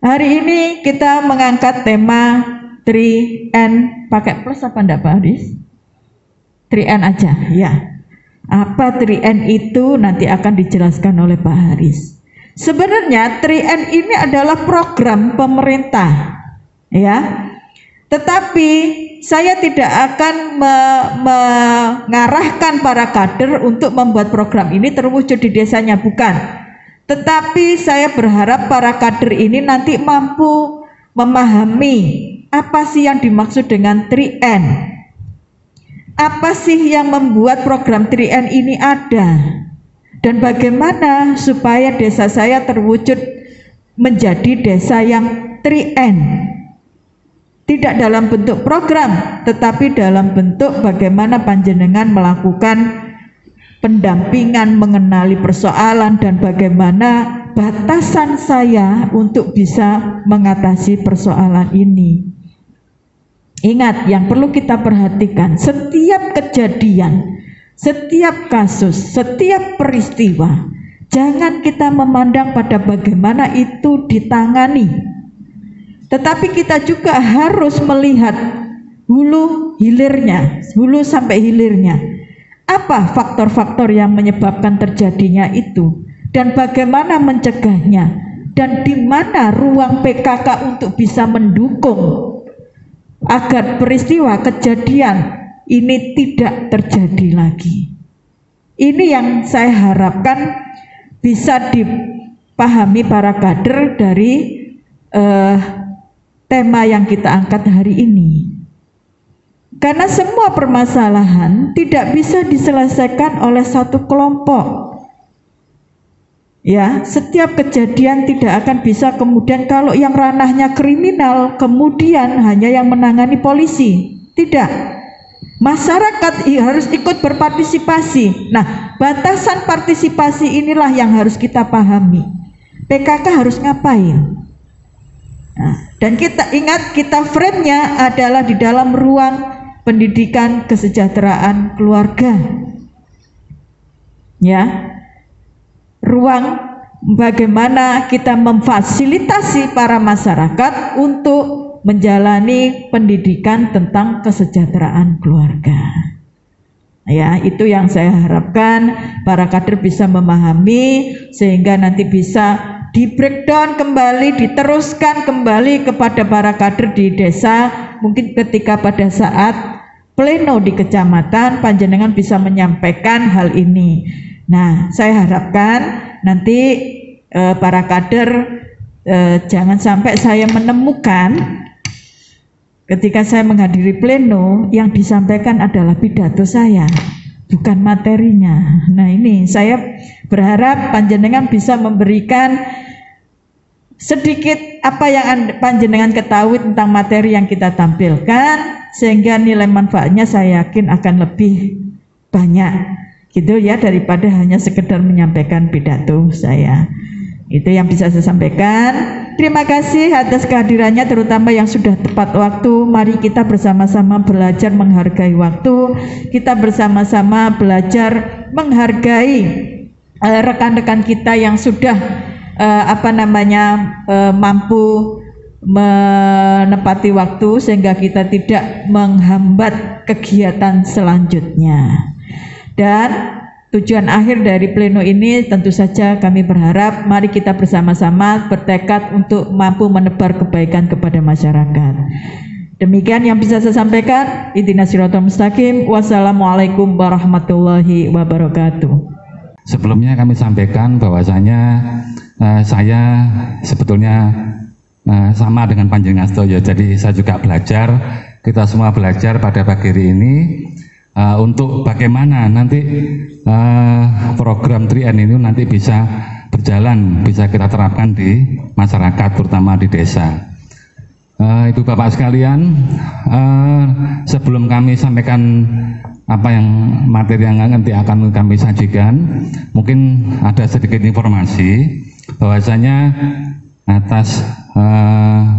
Hari ini kita mengangkat tema 3N, pakai plus apa enggak Pak Haris? 3N aja, ya. Apa 3N itu nanti akan dijelaskan oleh Pak Haris. Sebenarnya 3N ini adalah program pemerintah, ya. Tetapi saya tidak akan mengarahkan para kader untuk membuat program ini terwujud di desanya, bukan. Tetapi saya berharap para kader ini nanti mampu memahami apa sih yang dimaksud dengan 3N. Apa sih yang membuat program 3N ini ada? Dan bagaimana supaya desa saya terwujud menjadi desa yang 3N? Tidak dalam bentuk program, tetapi dalam bentuk bagaimana panjenengan melakukan pendampingan, mengenali persoalan, dan bagaimana batasan saya untuk bisa mengatasi persoalan ini. Ingat, yang perlu kita perhatikan, setiap kejadian, setiap kasus, setiap peristiwa, jangan kita memandang pada bagaimana itu ditangani, tetapi kita juga harus melihat hulu hilirnya, hulu sampai hilirnya. Apa faktor-faktor yang menyebabkan terjadinya itu, dan bagaimana mencegahnya, dan di mana ruang PKK untuk bisa mendukung agar peristiwa kejadian ini tidak terjadi lagi. Ini yang saya harapkan bisa dipahami para kader dari tema yang kita angkat hari ini. Karena semua permasalahan tidak bisa diselesaikan oleh satu kelompok. Ya, setiap kejadian tidak akan bisa kemudian kalau yang ranahnya kriminal kemudian hanya yang menangani polisi. Tidak. Masyarakat harus ikut berpartisipasi. Nah, batasan partisipasi inilah yang harus kita pahami. PKK harus ngapain? Nah, dan kita ingat, kita frame-nya adalah di dalam ruang pendidikan kesejahteraan keluarga, ya, ruang bagaimana kita memfasilitasi para masyarakat untuk menjalani pendidikan tentang kesejahteraan keluarga. Ya, itu yang saya harapkan para kader bisa memahami sehingga nanti bisa di breakdown kembali, diteruskan kembali kepada para kader di desa. Mungkin ketika pada saat pleno di kecamatan panjenengan bisa menyampaikan hal ini. Nah, saya harapkan nanti para kader jangan sampai saya menemukan ketika saya menghadiri pleno yang disampaikan adalah pidato saya, bukan materinya. Nah, ini saya berharap panjenengan bisa memberikan sedikit apa yang panjenengan ketahui tentang materi yang kita tampilkan, sehingga nilai manfaatnya saya yakin akan lebih banyak gitu ya, daripada hanya sekedar menyampaikan pidato saya. Itu yang bisa saya sampaikan. Terima kasih atas kehadirannya, terutama yang sudah tepat waktu. Mari kita bersama-sama belajar menghargai waktu. Kita bersama-sama belajar menghargai rekan-rekan kita yang sudah mampu menepati waktu sehingga kita tidak menghambat kegiatan selanjutnya. Dan tujuan akhir dari pleno ini tentu saja kami berharap mari kita bersama-sama bertekad untuk mampu menebar kebaikan kepada masyarakat. Demikian yang bisa saya sampaikan. Ihdinas siratal mustaqim. Wassalamualaikum warahmatullahi wabarakatuh. Sebelumnya kami sampaikan bahwasanya saya sebetulnya sama dengan Panjenengan Sedoyo, jadi saya juga belajar, kita semua belajar pada pagi hari ini untuk bagaimana nanti program 3N ini nanti bisa berjalan, bisa kita terapkan di masyarakat, terutama di desa. Ibu bapak sekalian, sebelum kami sampaikan apa yang materi yang nanti akan kami sajikan, mungkin ada sedikit informasi bahwasanya atas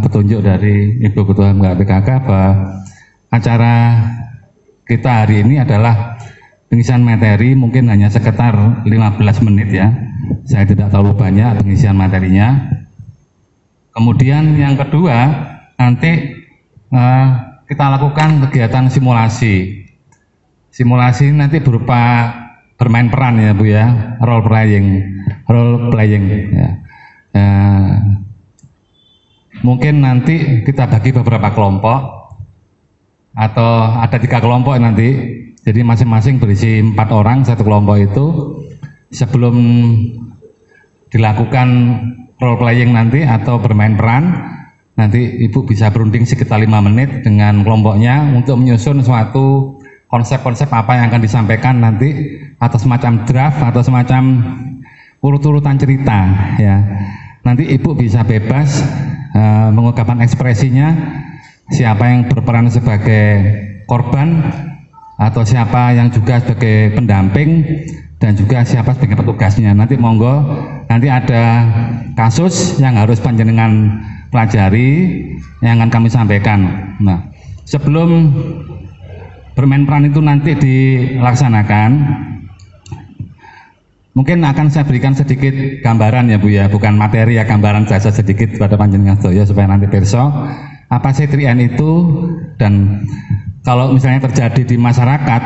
petunjuk dari Ibu Ketua PKK bahwa acara kita hari ini adalah pengisian materi, mungkin hanya sekitar 15 menit ya. Saya tidak terlalu banyak pengisian materinya. Kemudian yang kedua, nanti kita lakukan kegiatan simulasi. Simulasi nanti berupa bermain peran ya Bu ya, role playing ya. Mungkin nanti kita bagi beberapa kelompok atau ada 3 kelompok nanti, jadi masing-masing berisi 4 orang satu kelompok itu. Sebelum dilakukan role playing nanti atau bermain peran, nanti Ibu bisa berunding sekitar 5 menit dengan kelompoknya untuk menyusun suatu konsep-konsep apa yang akan disampaikan nanti, atau semacam draft atau semacam urut-urutan cerita ya. Nanti Ibu bisa bebas mengungkapkan ekspresinya, siapa yang berperan sebagai korban atau siapa yang juga sebagai pendamping dan juga siapa sebagai petugasnya. Nanti monggo, nanti ada kasus yang harus panjenengan pelajari yang akan kami sampaikan. Nah, sebelum bermain peran itu nanti dilaksanakan, mungkin akan saya berikan sedikit gambaran ya Bu ya, bukan materi ya, gambaran saja sedikit pada panjenengan sedaya supaya nanti pirsa apa sih 3N itu, dan kalau misalnya terjadi di masyarakat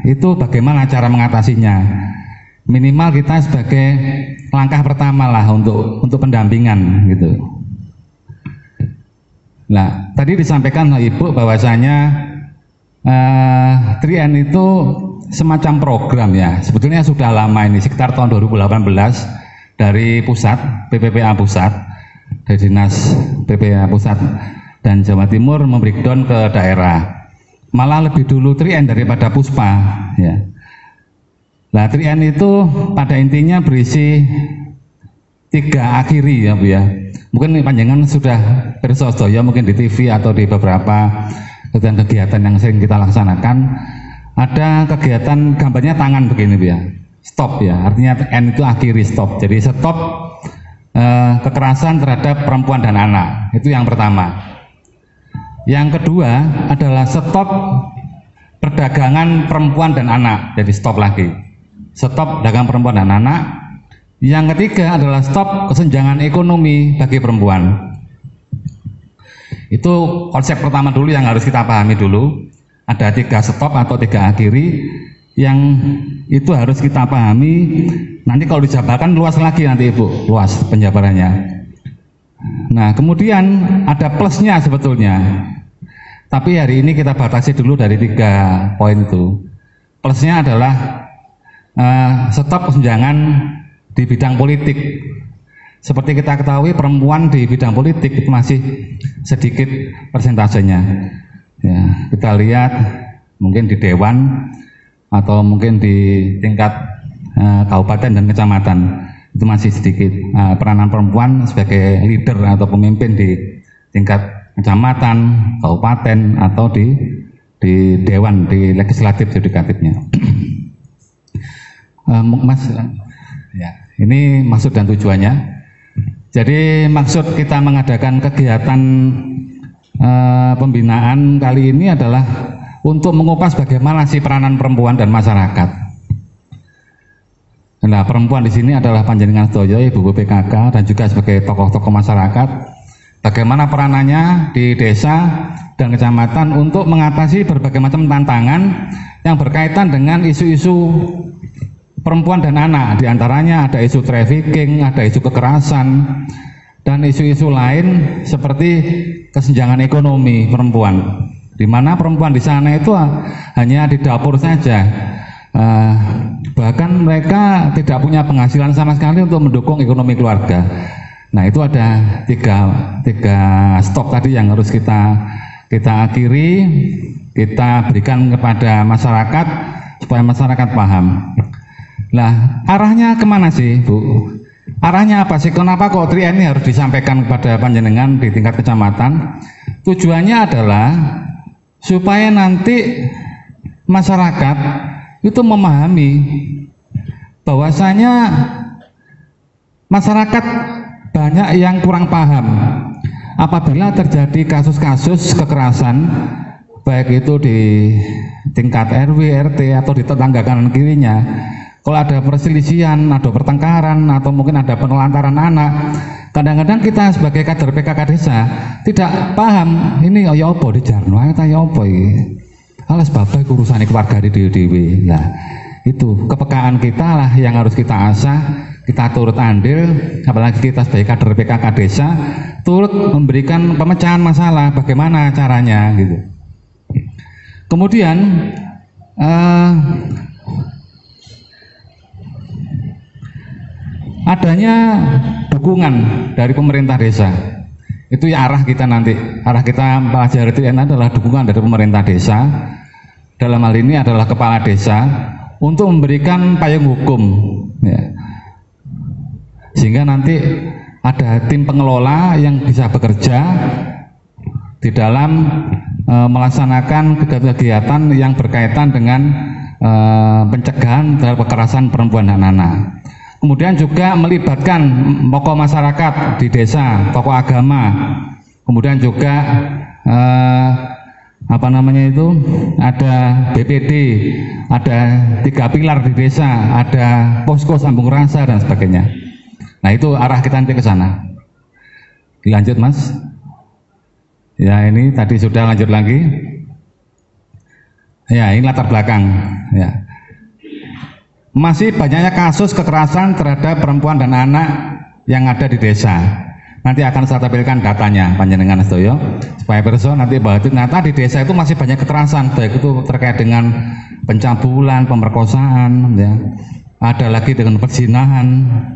itu bagaimana cara mengatasinya. Minimal kita sebagai langkah pertama lah untuk pendampingan gitu. Nah, tadi disampaikan oleh Ibu bahwasanya 3N itu semacam program ya, sebetulnya sudah lama ini, sekitar tahun 2018 dari pusat, PPPA pusat, dari Dinas PPPA pusat dan Jawa Timur membreakdown ke daerah, malah lebih dulu 3N daripada Puspa ya. Nah, 3N itu pada intinya berisi 3 akhiri ya Bu ya. Mungkin panjenengan sudah pirsa sedaya mungkin di TV atau di beberapa kegiatan yang sering kita laksanakan. Ada kegiatan gambarnya tangan begini Bu ya, stop ya, artinya N itu akhiri, stop. Jadi stop kekerasan terhadap perempuan dan anak, itu yang pertama. Yang kedua adalah stop perdagangan perempuan dan anak, jadi stop lagi, stop dagang perempuan dan anak. Yang ketiga adalah stop kesenjangan ekonomi bagi perempuan. Itu konsep pertama dulu yang harus kita pahami dulu. Ada 3 stop atau 3 akhiri yang itu harus kita pahami. Nanti kalau dijabarkan luas lagi nanti Ibu, luas penjabarannya. Nah, kemudian ada plusnya sebetulnya. Tapi hari ini kita batasi dulu dari 3 poin itu. Plusnya adalah stop kesenjangan di bidang politik. Seperti kita ketahui, perempuan di bidang politik itu masih sedikit persentasenya. Ya, kita lihat mungkin di dewan atau mungkin di tingkat kabupaten dan kecamatan itu masih sedikit peranan perempuan sebagai leader atau pemimpin di tingkat kecamatan, kabupaten atau di dewan, di legislatif, yudikatifnya. Mas, ya, ini maksud dan tujuannya. Jadi maksud kita mengadakan kegiatan pembinaan kali ini adalah untuk mengupas bagaimana sih peranan perempuan dan masyarakat. Nah, perempuan di sini adalah panjenengan sedaya, Ibu PKK, dan juga sebagai tokoh-tokoh masyarakat. Bagaimana peranannya di desa dan kecamatan untuk mengatasi berbagai macam tantangan yang berkaitan dengan isu-isu perempuan dan anak. Di antaranya ada isu trafficking, ada isu kekerasan, dan isu-isu lain seperti kesenjangan ekonomi perempuan, di mana perempuan di sana itu hanya di dapur saja, bahkan mereka tidak punya penghasilan sama sekali untuk mendukung ekonomi keluarga. Nah, itu ada tiga stop tadi yang harus kita akhiri, kita berikan kepada masyarakat supaya masyarakat paham. Nah, arahnya kemana sih Bu? Arahnya apa sih? Kenapa kok 3N ini harus disampaikan kepada panjenengan di tingkat kecamatan? Tujuannya adalah supaya nanti masyarakat itu memahami bahwasanya masyarakat banyak yang kurang paham apabila terjadi kasus-kasus kekerasan, baik itu di tingkat RW, RT atau di tetangga kanan kirinya. Kalau ada perselisihan, ada pertengkaran, atau mungkin ada penelantaran anak, Kadang-kadang kita sebagai kader PKK desa tidak paham ini ya apa di Jarno, ya apa ini. Alas bapak urusan keluarga di dewi. Nah, itu kepekaan kita lah yang harus kita asah, kita turut andil, apalagi kita sebagai kader PKK desa turut memberikan pemecahan masalah, bagaimana caranya gitu. Kemudian adanya dukungan dari pemerintah desa, itu ya arah kita nanti, arah kita pelajari itu adalah dukungan dari pemerintah desa, dalam hal ini adalah kepala desa, untuk memberikan payung hukum ya. Sehingga nanti ada tim pengelola yang bisa bekerja di dalam melaksanakan kegiatan yang berkaitan dengan pencegahan terhadap kekerasan perempuan dan anak. Kemudian juga melibatkan tokoh masyarakat di desa, tokoh agama. Kemudian juga apa namanya itu, ada BPD, ada 3 pilar di desa, ada posko sambung rasa dan sebagainya. Nah itu arah kita nanti ke sana. Dilanjut Mas. Ya ini tadi sudah, lanjut lagi. Ya ini latar belakang. Ya. Masih banyaknya kasus kekerasan terhadap perempuan dan anak yang ada di desa. Nanti akan saya tampilkan datanya panjenengan sedoyo, supaya perso nanti bahwa ternyata di desa itu masih banyak kekerasan, baik itu terkait dengan pencabulan, pemerkosaan, ya. Ada lagi dengan perzinahan,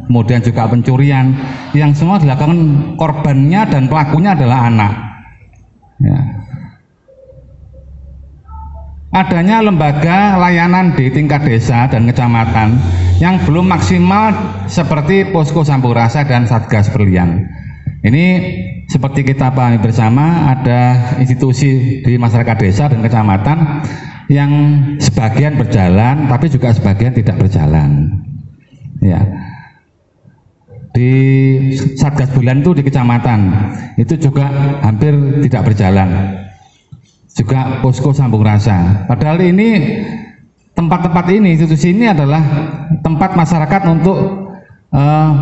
kemudian juga pencurian, yang semua dilakukan korbannya dan pelakunya adalah anak. Ya. Adanya lembaga layanan di tingkat desa dan kecamatan yang belum maksimal seperti posko sambung rasa dan satgas berlian. Ini seperti kita pahami bersama, ada institusi di masyarakat desa dan kecamatan yang sebagian berjalan tapi juga sebagian tidak berjalan. Ya. Di satgas berlian itu di kecamatan itu juga hampir tidak berjalan. Juga posko sambung rasa. Padahal ini tempat-tempat ini, institusi ini adalah tempat masyarakat untuk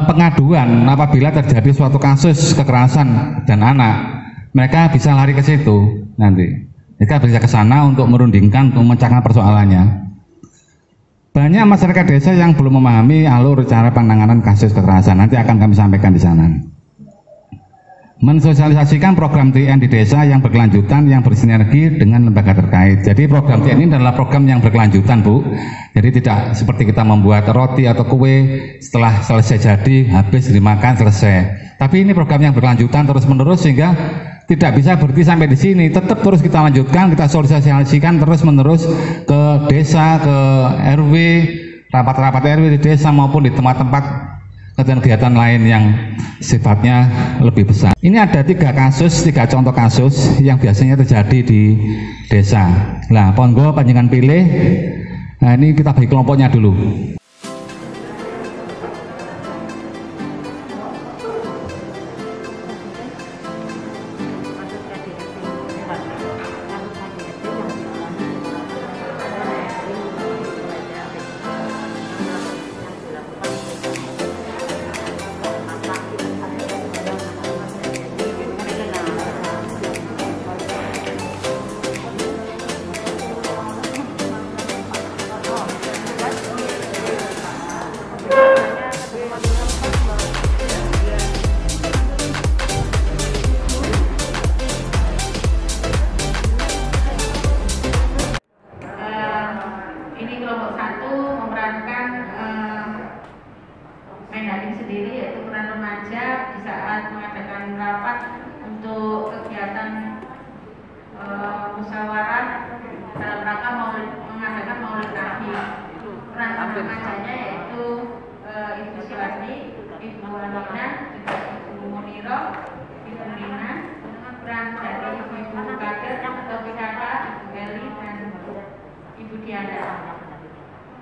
pengaduan apabila terjadi suatu kasus kekerasan dan anak. Mereka bisa lari ke situ nanti. Mereka bisa ke sana untuk merundingkan, untuk memecahkan persoalannya. Banyak masyarakat desa yang belum memahami alur cara penanganan kasus kekerasan. Nanti akan kami sampaikan di sana. Mensosialisasikan program TN di desa yang berkelanjutan, yang bersinergi dengan lembaga terkait. Jadi program TN ini adalah program yang berkelanjutan, Bu. Jadi tidak seperti kita membuat roti atau kue setelah selesai jadi habis dimakan selesai. Tapi ini program yang berkelanjutan terus-menerus sehingga tidak bisa berhenti sampai di sini. Tetap terus kita lanjutkan, kita sosialisasikan terus-menerus ke desa, ke RW, rapat-rapat RW di desa maupun di tempat-tempat kegiatan lain yang sifatnya lebih besar. Ini ada 3 contoh kasus yang biasanya terjadi di desa. Nah, monggo panjenengan pilih. Nah, ini kita bagi kelompoknya dulu.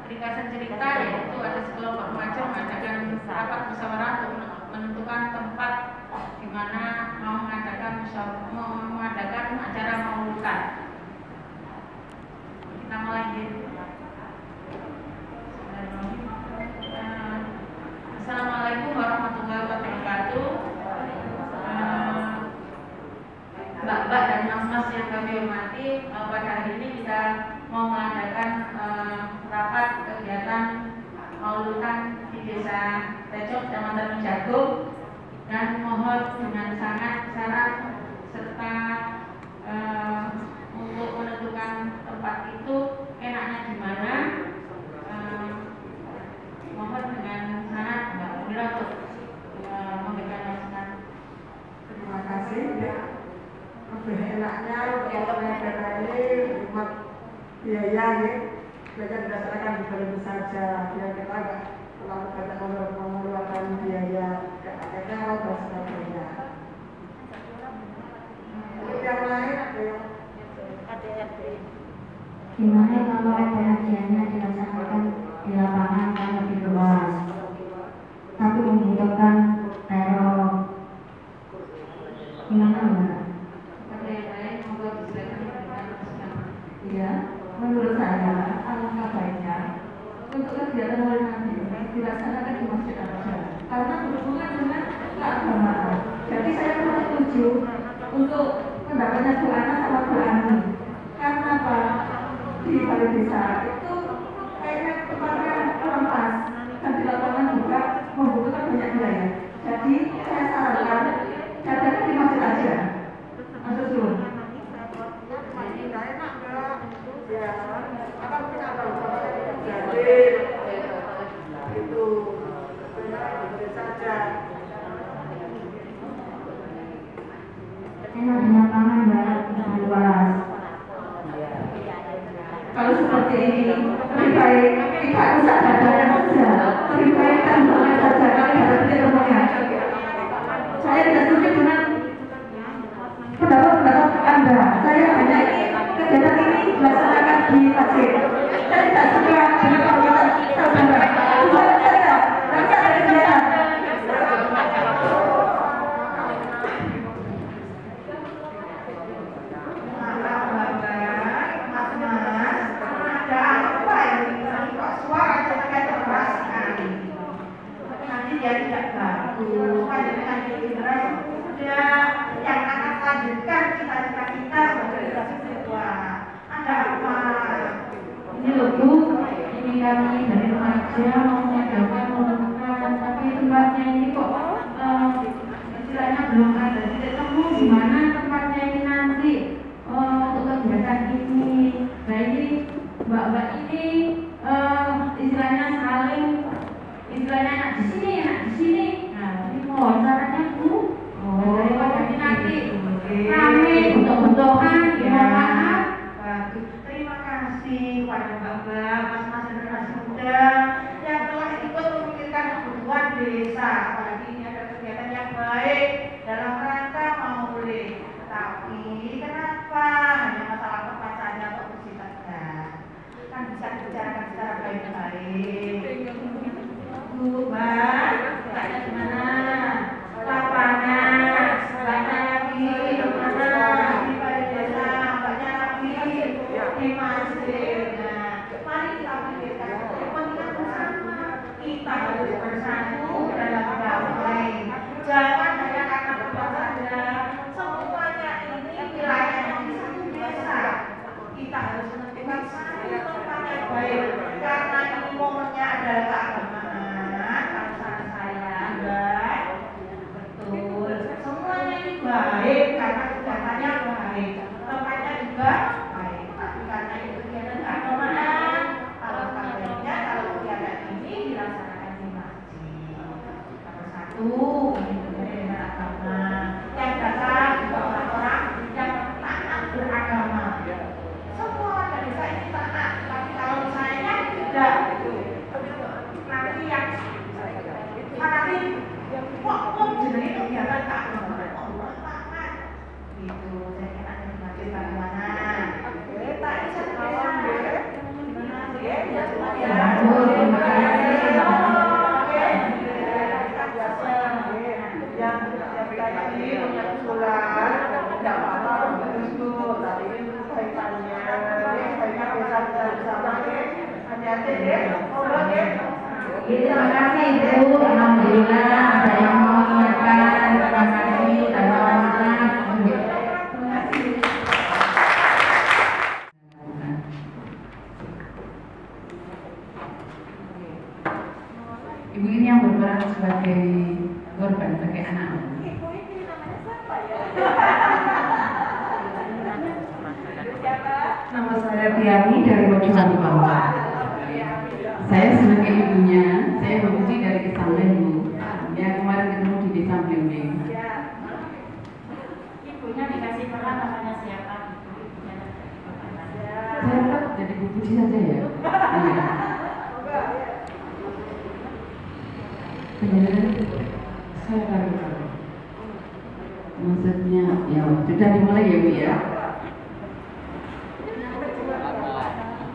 Ringkasan cerita yaitu ada sekelompok remaja mengadakan rapat musyawarah untuk menentukan tempat di mana mau mengadakan acara mauludan. Kita mulai. Assalamualaikum warahmatullahi wabarakatuh. Mbak-mbak dan mas-mas yang kami hormati, pada hari ini kita mau mengadakan rapat kegiatan maulutan di Desa Tejo, Kecamatan Jagung, dan mohon dengan sangat syarat serta untuk menentukan tempat itu enaknya di mana, mohon dengan sangat Mbak Mira untuk memberikan masukan. Terima kasih. Lebih enaknya kalau negara ini buat biaya nih, mereka berdasarkan di Belanda saja, biar kita nggak terlalu banyak mengeluarkan biaya kalau berdasarkan biaya. Untuk yang lain ada yang gimana kalau pengajiannya dilaksanakan di lapangan yang lebih luas, tapi membutuhkan teror? Gimana Mbak? Iya, menurut saya alangkah baiknya untuk kegiatan maulid nanti dilaksanakan di masjid aja, karena berhubungan dengan keagamaan. Jadi saya kurang setuju untuk pendapatnya Bu Ana sama Bu Ani. Karena apa? Di balai desa itu kayaknya tempatnya kurang pas, dan di lapangan juga membutuhkan banyak biaya. Jadi saya sarankan diadakan di masjid aja. Masuk dulu. Ya, apa mungkin ada jadi itu boleh saja. Enak di lapangan Mbak, lebih luas. Kalau seperti ini lebih baik kita usah dadakan saja, lebih baik tambahan saja kalau ada temunya. Saya tidak setuju dengan pendapat Anda. Saya hanya kegiatan ini dilaksanakan di masjid. Saya tidak suka dengan perbuatan saudara. Buat saja, nanti ada kegiatan. Dia tidak bagus, dengan generasi muda yang akan lanjutkan cita-cita kita sebagai generasi tua. Ada apa? Ini loh Bu, ini kami dari remaja mau mengadakan pembukaan, tapi tempatnya ini kok istilahnya belum ada titik temu di mana tempatnya ini nanti untuk kegiatan ini. Nah ini mbak-mbak ini istilahnya saling enak di sini. Nah ini mohon sarannya Bu. Daripada nanti kami bentuk-bentukan, mohon maaf. Terima kasih kepada Bapak, Mas-mas dan generasi muda yang telah ikut memikirkan kebutuhan desa. Apalagi ini ada kegiatan yang baik dalam rangka maulid. Tapi kenapa hanya masalah tempat saja kok bersifat kan bisa dibicarakan secara baik-baik. Bu, Mbak, tanya di mana? Lapangan, banyak lagi di mana? Di balai desa, banyak lagi di masjid. Nah, mari kita pikirkan kepentingan bersama. Kita harus bersatu dalam damai. Jangan hanya karena tempat saja. Semuanya ini wilayahnya di satu desa. Kita harus menentukan satu tempat yang baik karena ini momennya adalah keagamaan. Betul, semuanya ini baik karena kegiatannya baik, tempatnya juga baik. Tapi karena itu kegiatan keagamaan, kalau kabarnya kalau kegiatan ini dilaksanakan di masjid. Nomor satu, ini dengan agama. Yang datang juga orang-orang yang taat beragama. Semua warga desa ini taat, tapi kalau misalnya tidak, nanti yang kok jenenge kegiatan keagamaan gitu. Saya kira ada di masjid bagaimana? Kita ini satu desa. Yang tadi punya usulan tidak apa-apa bagus tuh, tapi ini kaitannya baiknya bisa bersama hati-hati deh. Terima kasih Bu, alhamdulillah ada yang mau mengingatkan. Terima kasih, Nama saya Tiani dari Bojonegoro Bangka. Saya sebagai ibunya, saya beruji dari Kesamben Bu. Yang kemarin ketemu di Desa Blimbing. Ibunya dikasih peran namanya siapa? Saya tetap jadi Bu Puji saja ya. Iya. Kemudian saya katakan, maksudnya ya sudah dimulai ya Bu ya.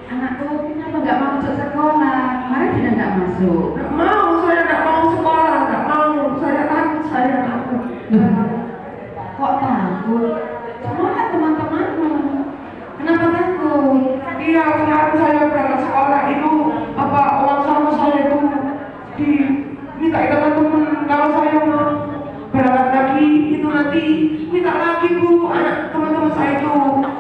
Anakku kenapa nggak mau masuk sekolah? Kemarin sudah nggak masuk. Nggak mau, saya nggak mau sekolah, nggak mau. Saya takut, saya takut. Kok takut? Semua kan teman-temanmu. Kenapa takut? Iya, kemarin saya berangkat sekolah itu apa uang sama saya itu diminta teman-teman kalau saya mau berangkat lagi itu nanti minta lagi Bu anak teman-teman saya itu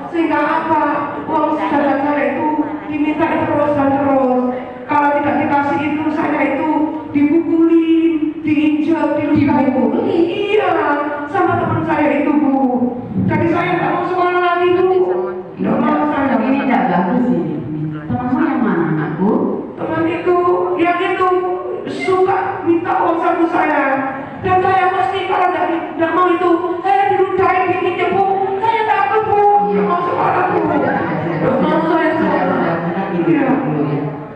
sehingga apa uang jajan saya itu diminta terus dan terus. Kalau tidak dikasih itu saya itu dipukulin, diinjak, dilukai. Iya, sama teman saya itu Bu. Jadi saya tidak mau sekolah lagi Bu. Tidak mau saya. Ini tidak bagus ini. Temanmu yang mana anakku? Teman itu, yang itu suka minta uang sama saya. Dan saya pasti kalau tidak mau itu saya diludahi, diinjak Bu. Saya takut Bu. Tidak mau sekolah Bu. Tidak mau saya sekolah. Iya.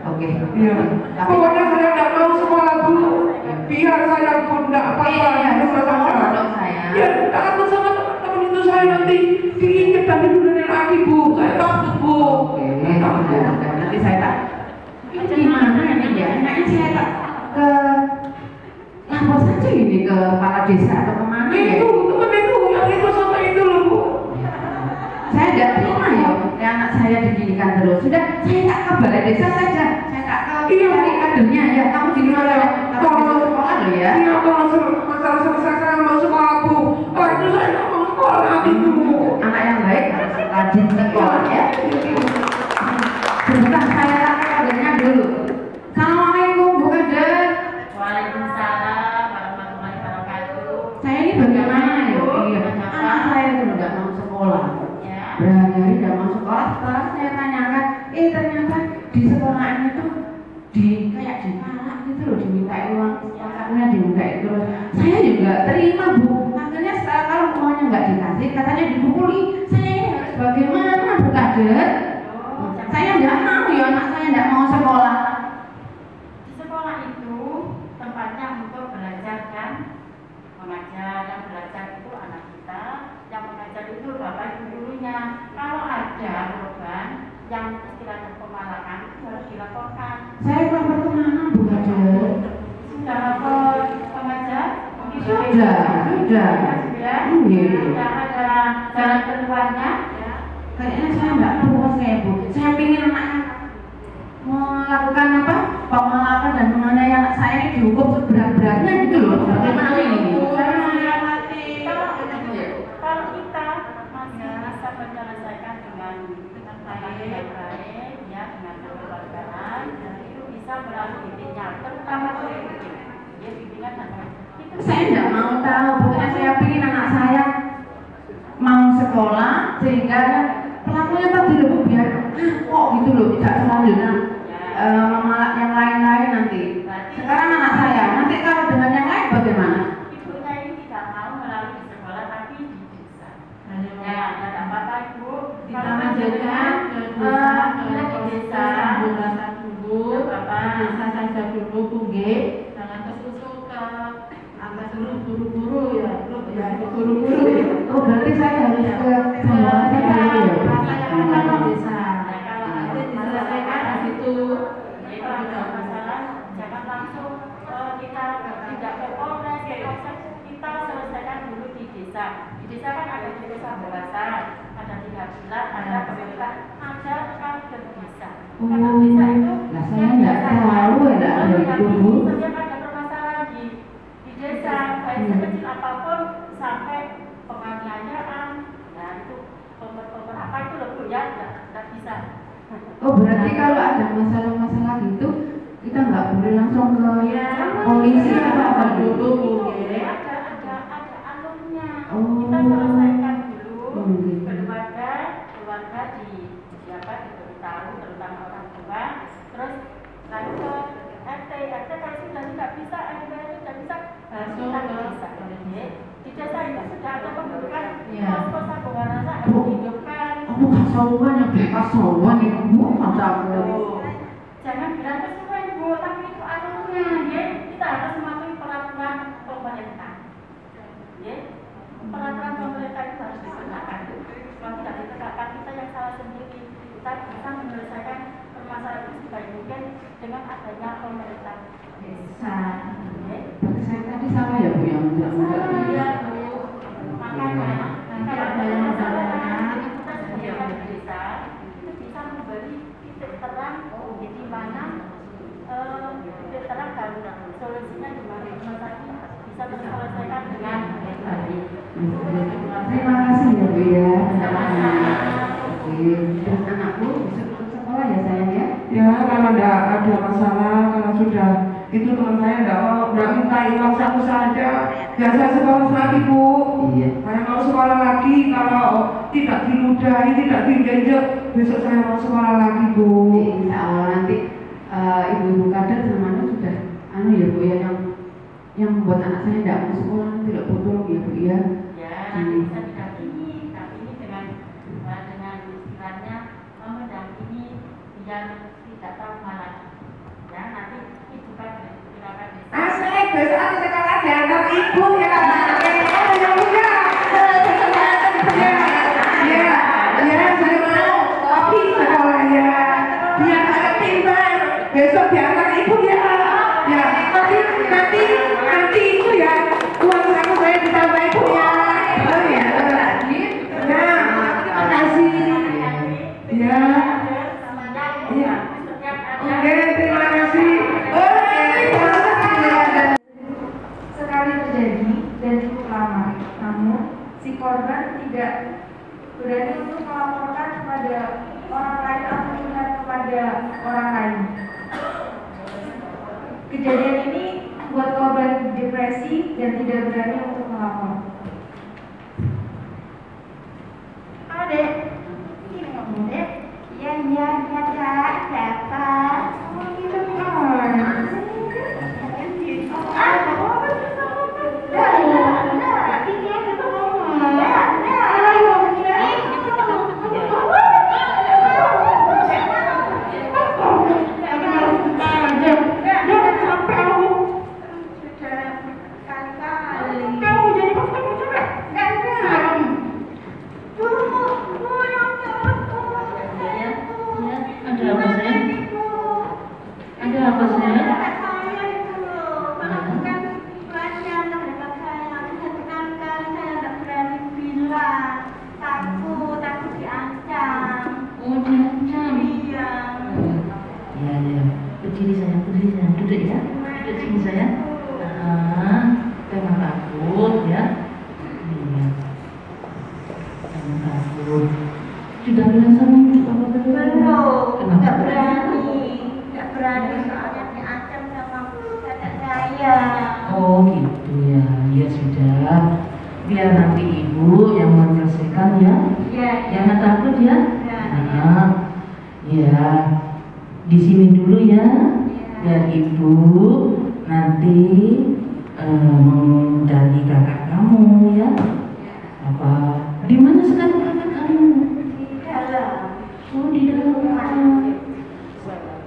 Oke. Iya. Pokoknya saya tidak mau sekolah Bu. Biar saya pun tidak apa-apa. Ya takut sama teman-teman itu saya nanti diinjak dan diludahi lagi Bu. Saya takut Bu. Nanti saya tak. Ini gimana ini ya? Enaknya saya tak ke lapor saja ini ke kepala desa atau kemana ya? Itu teman itu yang itu sama itu loh Bu. Saya tidak terima ya, anak saya diginikan terus. Sudah, saya tak ke balai desa saja. Saya tak ke cari kadernya ya. Kamu di mana? Kamu mau sekolah loh ya? Iya, kalau masalah selesai saya mau sekolah Bu. Oh itu saya nggak mau sekolah lagi Bu. Anak yang baik harus rajin sekolah ya. Sebentar, saya tak ke kadernya dulu. Assalamualaikum Bu Kader. Waalaikumsalam warahmatullahi wabarakatuh. Saya ini bagaimana ya? Iya, anak saya itu nggak mau sekolah. Berhari-hari tidak mau sekolah. Setelah saya tanyakan, ternyata di sekolahan itu kayak dipalak gitu loh, diminta uang sekolahnya diminta terus. Saya juga terima Bu. Akhirnya setelah kalau uangnya nggak dikasih, katanya dipukuli. Saya ini harus bagaimana Bu Kader? Saya nggak mau ya anak saya nggak mau sekolah. Di sekolah itu tempatnya untuk belajar kan, mengajar. Yang belajar itu anak kita, yang mengajar itu bapak ibu gurunya. Kalau ada korban yang istilahnya pemalakan itu harus dilaporkan. Saya lapor kemana Bu Kader? Sudah lapor pengajar? Sudah. Sudah ada jalan keluarnya? Kayaknya saya nggak tahu saya Bu. Saya ingin anaknya melakukan apa? Pemalakan dan mengenai anak saya ini dihukum seberat-beratnya gitu loh. Bagaimana ini? Kalau kita masih bisa menyelesaikan dengan baik, ya dengan kekeluargaan, dan itu bisa melalui bimbingan, terutama bimbingan anak. Saya nggak mau tahu. Pokoknya saya ingin anak saya mau sekolah sehingga pelakunya tadi loh biar kok gitu loh tidak selanjutnya memalak yang lain-lain nanti. Sekarang anak saya nanti kalau dengan yang lain bagaimana? Ibunya ini tidak mau melalui sekolah tapi di desa. Ya, ada apa-apa Ibu? Kalau menjaga di desa, desa saja dulu Bu G, jangan kesusu ke angkat dulu guru-guru ya, guru-guru. Oh berarti saya harus ke sana dulu ya? Kalau desa, kalau nanti diselesaikan di situ. itu ada masalah, jangan langsung kita tidak ke Polres, ke Polsek, kita selesaikan dulu di desa. Di desa kan ada di desa bahasa, ada 3 bulan, ada pemerintah, ada kader desa. Kader desa itu Nah saya nggak tahu ya nggak ada itu Bu. setiap ada permasalahan di desa, baik sekecil apapun sampai penganiayaan, nah itu apa itu loh Bu ya, nggak bisa. Oh berarti kalau ada masalah-masalah gitu kita nggak boleh langsung ke polisi atau apa dulu Bu? Ada alurnya. Oh. Kita selesaikan dulu gitu. keluarga di menghidupkan. Aku kasauan ya, kasauan ibu, mataku. Jangan bilang kesuwen ibu, tapi itu aturannya, ya. Kita harus mematuhi peraturan pemerintah. Ya, peraturan pemerintah itu harus ditegakkan. Kalau tidak ditegakkan, kita yang salah sendiri. Kita bisa menyelesaikan permasalahan itu sebaik mungkin dengan adanya pemerintah desa. Saya tadi salah ya Bu yang Salah ya Bu. Makanya kalau ada yang masalah kita sebagai desa itu bisa memberi titik terang di mana titik terang dan solusinya di mana bisa terselesaikan dengan baik. Terima kasih ya Bu ya. Sama-sama. Dan anakku bisa ke sekolah ya sayang ya? Ya, kalau tidak ada masalah, kalau sudah itu teman saya tidak minta uang satu saja, ya saya sekolah lagi Bu. Iya. Saya mau sekolah lagi, kalau tidak diludahi, tidak digenjot, besok saya mau sekolah lagi Bu. Insya Allah nanti ibu-ibu kader teman sudah ya Bu ya yang membuat anak saya tidak mau sekolah tidak bodoh ya Bu ya. Ya, nanti bisa didampingi, tapi ini dengan istilahnya mendampingi biar tidak tahu malah. Ya, nanti ibu kan silakan. Asik, besok aku sekolah diantar ibu ya. Yang punya. Ya, saya mau kopi sekolah ya. Biar saya pintar. Besok diantar ibu ya. Ya, nanti itu ya. Uang saku saya ditambah ibu ya. Oh ya, nah, terima kasih. Ya. Iya. Oke, terima kasih. Sekali terjadi dan cukup lama, namun si korban tidak berani untuk melaporkan kepada orang lain atau curhat kepada orang lain. Kejadian ini membuat korban depresi dan tidak berani untuk melapor. Halo Dek, ini ngomong Dek. Iya Kak, ada apa? Oh gitu Berdiri sayang, duduk ya, duduk sini sayang. Jangan takut ya. Iya. Jangan takut. Sudah bilang sama ibu apa belum? Kenapa? Nggak berani soalnya diancam sama kakak saya. Oh gitu ya, ya sudah. Biar nanti ibu yang menyelesaikan ya. Iya. Jangan takut ya. Ya. Di sini dulu ya, biar ibu nanti dari kakak kamu ya. Apa? Di mana sekarang kakak kamu? Di dalam. Oh di dalam.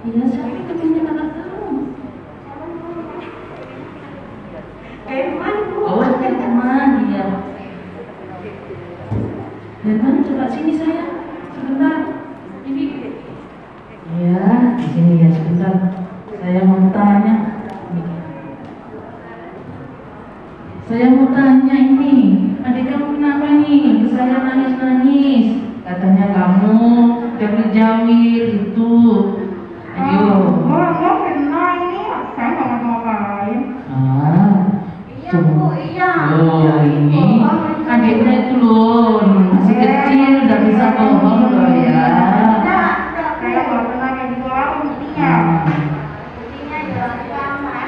Iya, siapa temannya kakak kamu? Teman Bu. Oh teman, iya. Teman coba sini sayang, sebentar. Ini. Ya, di sini ya sebentar. Saya mau tanya. ini, adik kamu kenapa nih? Saya nangis-nangis. Katanya kamu jadi jawil itu. Ayo. Mau kenal ini, saya nggak ngapa-ngapain. Iya Bu, iya. Oh ini adiknya itu loh masih kecil, udah bisa bohong loh ya. Saya nggak pernah kayak gitu aku buktinya. Buktinya di kamar.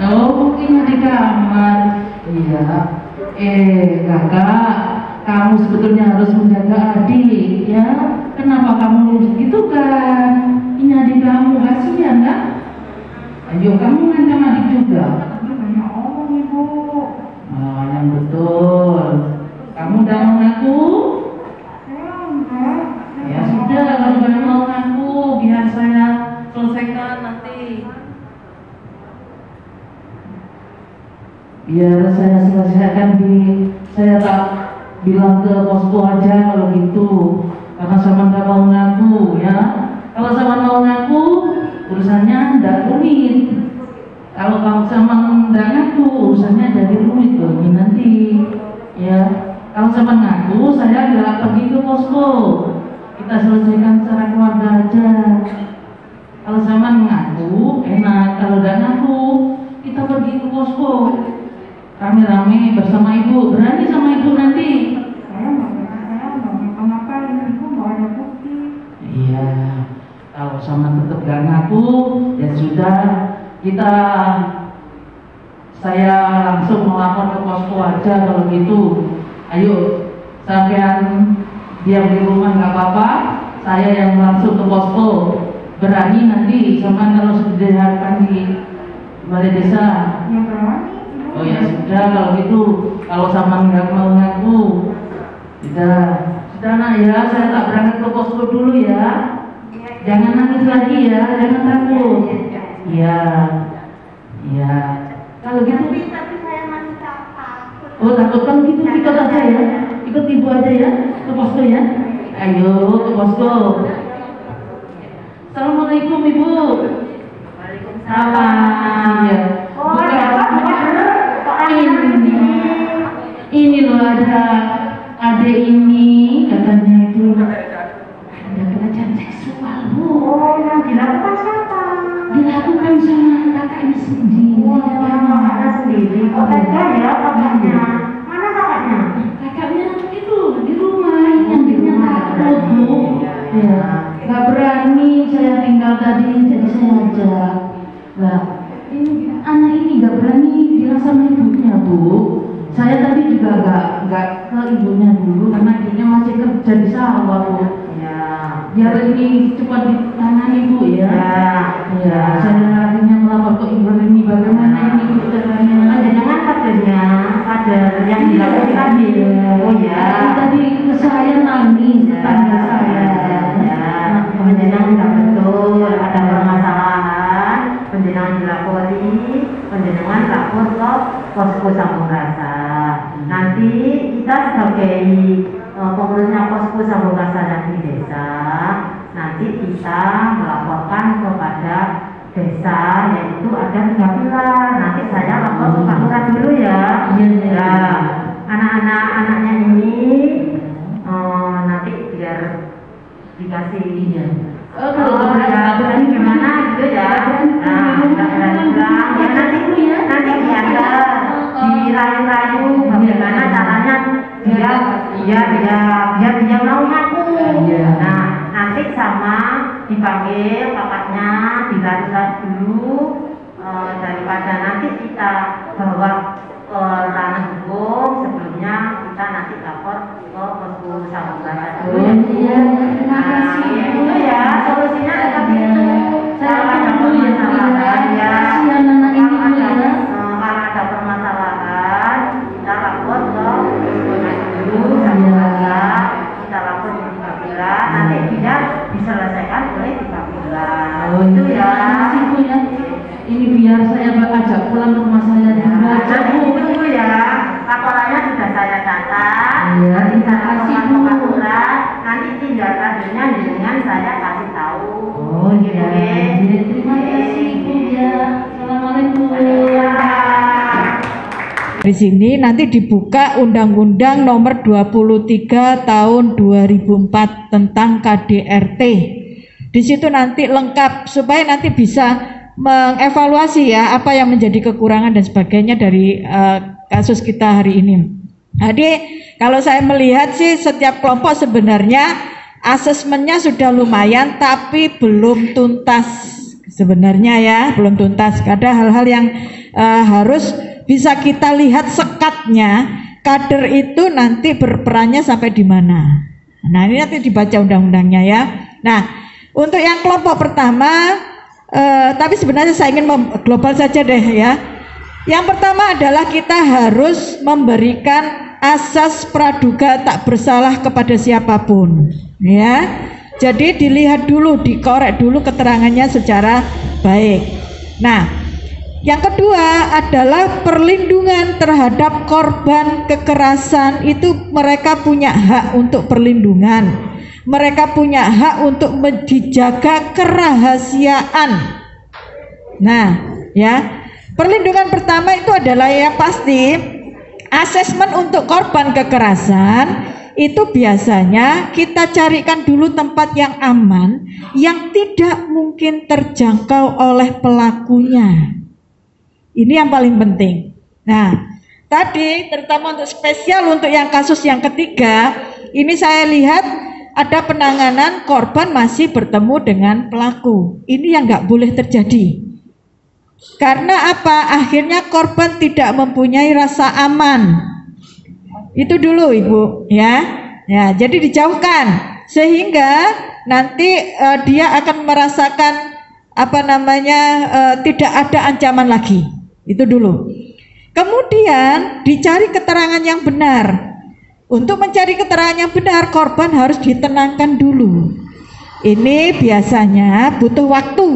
Oh buktinya di kamar. Iya. Kakak, kamu sebetulnya harus menjaga adik ya. Kenapa kamu gitu kan? Ini adik kamu, kasihan kan? Ayo kamu ngancam adik juga. Banyak omong Ibu. Yang betul. Kamu udah mengaku? biar saya selesaikan saya tak bilang ke posko aja kalau gitu, karena sama nggak mau ngaku ya. Kalau sama mau ngaku urusannya nggak rumit, kalau kamu sama nggak ngaku urusannya jadi rumit loh ini nanti ya. Kalau sama ngaku saya nggak pergi ke posko, kita selesaikan secara keluarga aja. Kalau sama ngaku enak, kalau nggak ngaku kita pergi ke posko rame-rame bersama ibu. Berani sama ibu nanti? Saya mau ngapa-ngapain, ibu mau ada bukti. Iya, kalau sama tetap gak ngaku ya sudah, saya langsung melapor ke posko aja kalau gitu. Ayo, sampean diam di rumah nggak apa-apa, saya yang langsung ke posko. Berani nanti sama kalau sederhanakan di balai desa. Yang berani. Oh ya sudah kalau gitu, kalau sama nggak mau ngaku, sudah nak ya, saya tak berangkat ke posko dulu ya. Jangan nangis lagi ya, jangan takut. Iya, iya. Kalau gitu, Tapi saya masih takut. oh takut, kalau gitu ikut aja ya, ikut ibu aja ya ke posko ya. Ayo ke posko. Assalamualaikum ibu. Waalaikumsalam. Iya. Oh, Ini loh ada adik ini katanya itu ada pelecehan seksual bu. Oh, yang dilakukan siapa? Dilakukan sama kakaknya sendiri. Oh, kakaknya sendiri. Kok tega ya kakaknya? Mana kakaknya? Kakaknya itu di rumah, yang takut bu. Ya, nggak berani saya tinggal tadi, jadi saya ajak. Nah, ini anak ini nggak berani bilang sama ibunya bu. Saya tadi juga nggak ke ibunya dulu karena ibunya masih kerja di sawah bu. Ya. Biar ini cepat ditangani bu ya. Ya. Saya akhirnya melapor ke ibu ini bagaimana ini caranya. Jangan kadernya, kader yang dilakukan tadi. Oh ya. Tadi saya nangis tetangga saya. Ya. Penjenengan tidak betul, ada permasalahan. Penjenengan dilapori, penjenengan lapor ke posko Sambung Rasa. Nanti kita sebagai pengurusnya posko Sambung Rasa dan di desa, nanti kita melaporkan kepada desa, yaitu ada 3 pilar. Nanti saya lapor ke Pak Lurah dulu ya. Ya, anak-anaknya ini nanti biar dikasih ya. Kalau berani gimana gitu ya. Nah, nggak berani pulang. Ya nanti diantar, dirayu-rayu bagaimana caranya dia mau ngaku. Nah, nanti sama dipanggil kakaknya, dilakukan dulu daripada nanti kita bawa ke ranah hukum. Sebelumnya kita nanti lapor ke posko Sambung Rasa dulu. Terima kasih. Itu ya solusinya seperti itu. Saya ada permasalahan ya. Kasihan anak ini bu ya. Kalau ada permasalahan kita lapor ke posko dulu, Sambung Rasa. Kita lapor di 3 pilar. Nanti dia diselesaikan oleh 3 pilar. Itu ya. Bu ya. Ini biar saya ajak pulang ke rumah saya juga. Jadi itu ya. Laporannya sudah saya catat. Iya, Nanti terima saya kasih, laporkan Bu. ke Pak Lurah. Nanti tindak lanjutnya dengan saya kasih tahu. Oh iya. Terima kasih bu ya. Assalamualaikum. Di sini nanti dibuka Undang-Undang Nomor 23 Tahun 2004 tentang KDRT. Di situ nanti lengkap supaya nanti bisa mengevaluasi ya apa yang menjadi kekurangan dan sebagainya dari kasus kita hari ini. Jadi kalau saya melihat sih setiap kelompok sebenarnya asesmennya sudah lumayan tapi belum tuntas sebenarnya ya, belum tuntas. Ada hal-hal yang harus bisa kita lihat sekatnya, kader itu nanti berperannya sampai di mana. Nah ini nanti dibaca undang-undangnya ya. Nah untuk yang kelompok pertama, tapi sebenarnya saya ingin global saja deh ya. Yang pertama adalah kita harus memberikan asas praduga tak bersalah kepada siapapun ya. Jadi dilihat dulu, dikorek dulu keterangannya secara baik. Nah Yang kedua adalah perlindungan terhadap korban kekerasan. Itu mereka punya hak untuk perlindungan. Mereka punya hak untuk dijaga kerahasiaan. Nah, ya. Perlindungan pertama itu adalah yang pasti asesmen untuk korban kekerasan. Itu biasanya kita carikan dulu tempat yang aman, yang tidak mungkin terjangkau oleh pelakunya. Ini yang paling penting. Nah, tadi terutama untuk spesial untuk yang kasus yang ketiga, ini saya lihat ada penanganan korban masih bertemu dengan pelaku. Ini yang nggak boleh terjadi. Karena apa? Akhirnya korban tidak mempunyai rasa aman. Itu dulu Ibu, ya. Ya, jadi dijauhkan sehingga nanti dia akan merasakan tidak ada ancaman lagi. Itu dulu. Kemudian dicari keterangan yang benar. Untuk mencari keterangan yang benar, korban harus ditenangkan dulu. Ini biasanya butuh waktu.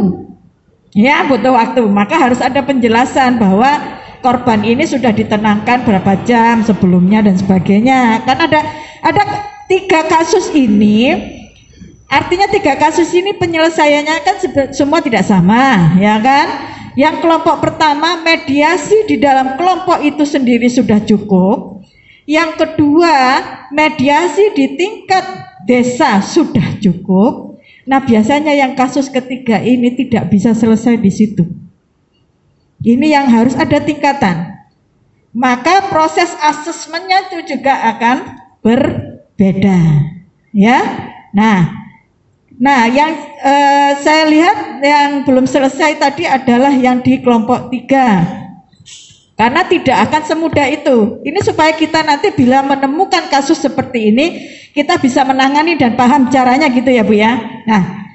Ya, butuh waktu. Maka harus ada penjelasan bahwa korban ini sudah ditenangkan berapa jam sebelumnya dan sebagainya. Kan ada 3 kasus ini. Artinya 3 kasus ini penyelesaiannya kan semua tidak sama, ya kan? Yang kelompok pertama, mediasi di dalam kelompok itu sendiri sudah cukup. Yang kedua, mediasi di tingkat desa sudah cukup. Nah, biasanya yang kasus ketiga ini tidak bisa selesai di situ. Ini yang harus ada tingkatan. Maka proses asesmennya itu juga akan berbeda, ya. Nah, yang saya lihat yang belum selesai tadi adalah yang di kelompok 3. Karena tidak akan semudah itu. Ini supaya kita nanti bila menemukan kasus seperti ini, kita bisa menangani dan paham caranya gitu ya Bu ya. Nah,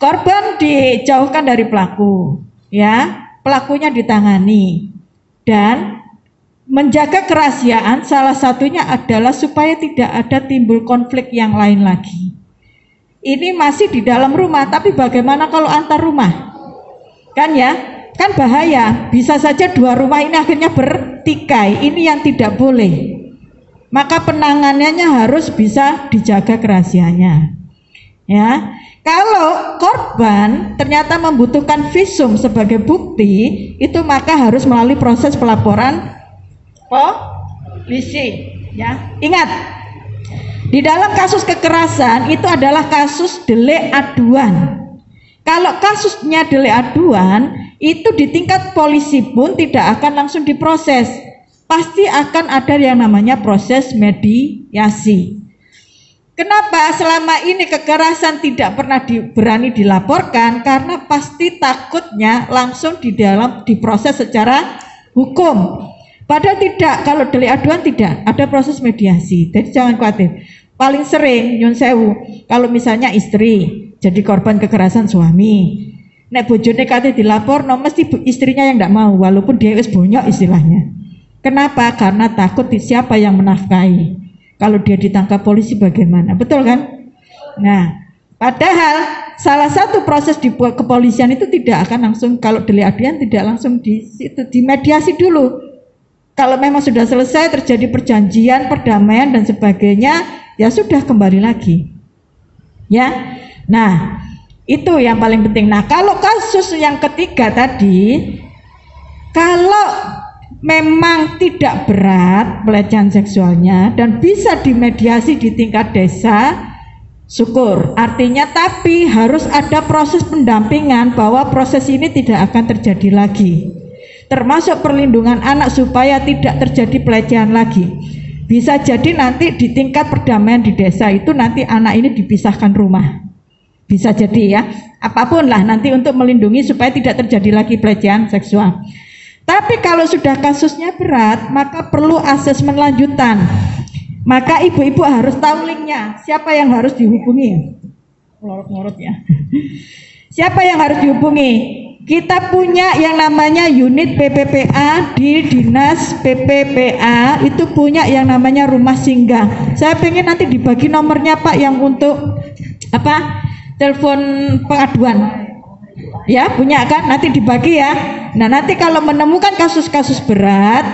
korban dijauhkan dari pelaku, ya, pelakunya ditangani, dan menjaga kerahasiaan salah satunya adalah supaya tidak ada timbul konflik yang lain lagi. Ini masih di dalam rumah, tapi bagaimana kalau antar rumah? Kan ya, kan bahaya, bisa saja 2 rumah ini akhirnya bertikai. Ini yang tidak boleh. Maka penanganannya harus bisa dijaga kerahasiaannya. Ya, kalau korban ternyata membutuhkan visum sebagai bukti, itu maka harus melalui proses pelaporan polisi. Ya, ingat, di dalam kasus kekerasan itu adalah kasus delik aduan. Kalau kasusnya delik aduan, itu di tingkat polisi pun tidak akan langsung diproses. Pasti akan ada yang namanya proses mediasi. Kenapa selama ini kekerasan tidak pernah berani dilaporkan? Karena pasti takutnya langsung diproses secara hukum. Padahal tidak, kalau delik aduan tidak, ada proses mediasi. Jadi jangan khawatir. Paling sering nyun sewu, kalau misalnya istri jadi korban kekerasan suami, nek bojone kate dilapor, no mesti istrinya yang tidak mau, walaupun dia wis bonyok istilahnya. Kenapa? Karena takut siapa yang menafkahi. Kalau dia ditangkap polisi bagaimana? Betul kan? Nah, padahal salah satu proses di kepolisian itu tidak akan langsung, kalau delik aduan tidak langsung dimediasi dulu. Kalau memang sudah selesai terjadi perjanjian, perdamaian dan sebagainya, ya sudah kembali lagi. Ya. Nah, itu yang paling penting. Nah, kalau kasus yang ketiga tadi, kalau memang tidak berat pelecehan seksualnya dan bisa dimediasi di tingkat desa, syukur. Artinya tapi harus ada proses pendampingan bahwa proses ini tidak akan terjadi lagi. Termasuk perlindungan anak supaya tidak terjadi pelecehan lagi. Bisa jadi nanti di tingkat perdamaian di desa itu nanti anak ini dipisahkan rumah. Bisa jadi ya, apapun lah nanti untuk melindungi supaya tidak terjadi lagi pelecehan seksual. Tapi kalau sudah kasusnya berat, maka perlu asesmen lanjutan. Maka ibu-ibu harus tahu linknya, siapa yang harus dihubungi. Ngorot-ngorot ya. Siapa yang harus dihubungi? Kita punya yang namanya unit PPPA di Dinas PPPA, itu punya yang namanya rumah singgah. Saya pengen nanti dibagi nomornya Pak yang untuk telepon pengaduan. Ya, punya kan? Nanti dibagi ya. Nah, nanti kalau menemukan kasus-kasus berat,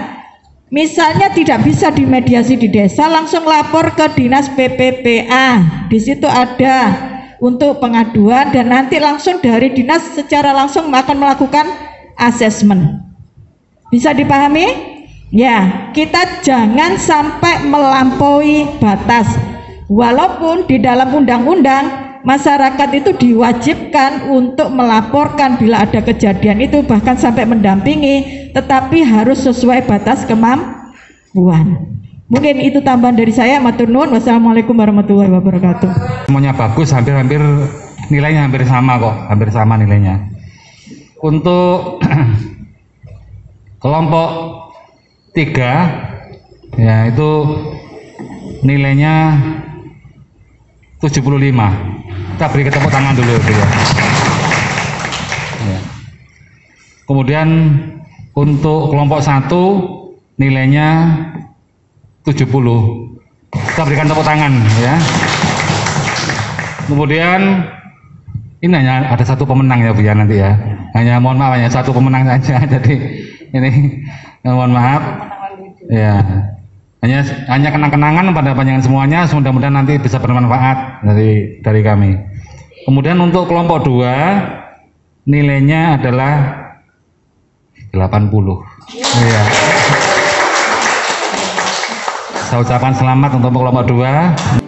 misalnya tidak bisa dimediasi di desa, langsung lapor ke Dinas PPPA. Di situ ada untuk pengaduan dan nanti langsung dari dinas secara langsung akan melakukan asesmen. Bisa dipahami? Ya, kita jangan sampai melampaui batas. Walaupun di dalam undang-undang masyarakat itu diwajibkan untuk melaporkan bila ada kejadian itu, bahkan sampai mendampingi, tetapi harus sesuai batas kemampuan. Mungkin itu tambahan dari saya. Matur nuwun. Wassalamualaikum warahmatullahi wabarakatuh. Semuanya bagus, hampir nilainya hampir sama kok, hampir sama nilainya. Untuk kelompok 3 ya itu nilainya 75. Kita beri tepuk tangan dulu itu ya. Kemudian untuk kelompok 1 nilainya 70. Kita berikan tepuk tangan ya. Kemudian ini hanya ada satu pemenang ya Bu ya nanti ya. Hanya mohon maaf hanya satu pemenang saja. Jadi ini mohon maaf ya, hanya kenang-kenangan pada panjenengan semuanya. Mudah-mudahan nanti bisa bermanfaat dari kami. Kemudian untuk kelompok 2 nilainya adalah 80 ya. Saya ucapkan selamat untuk kelompok 2.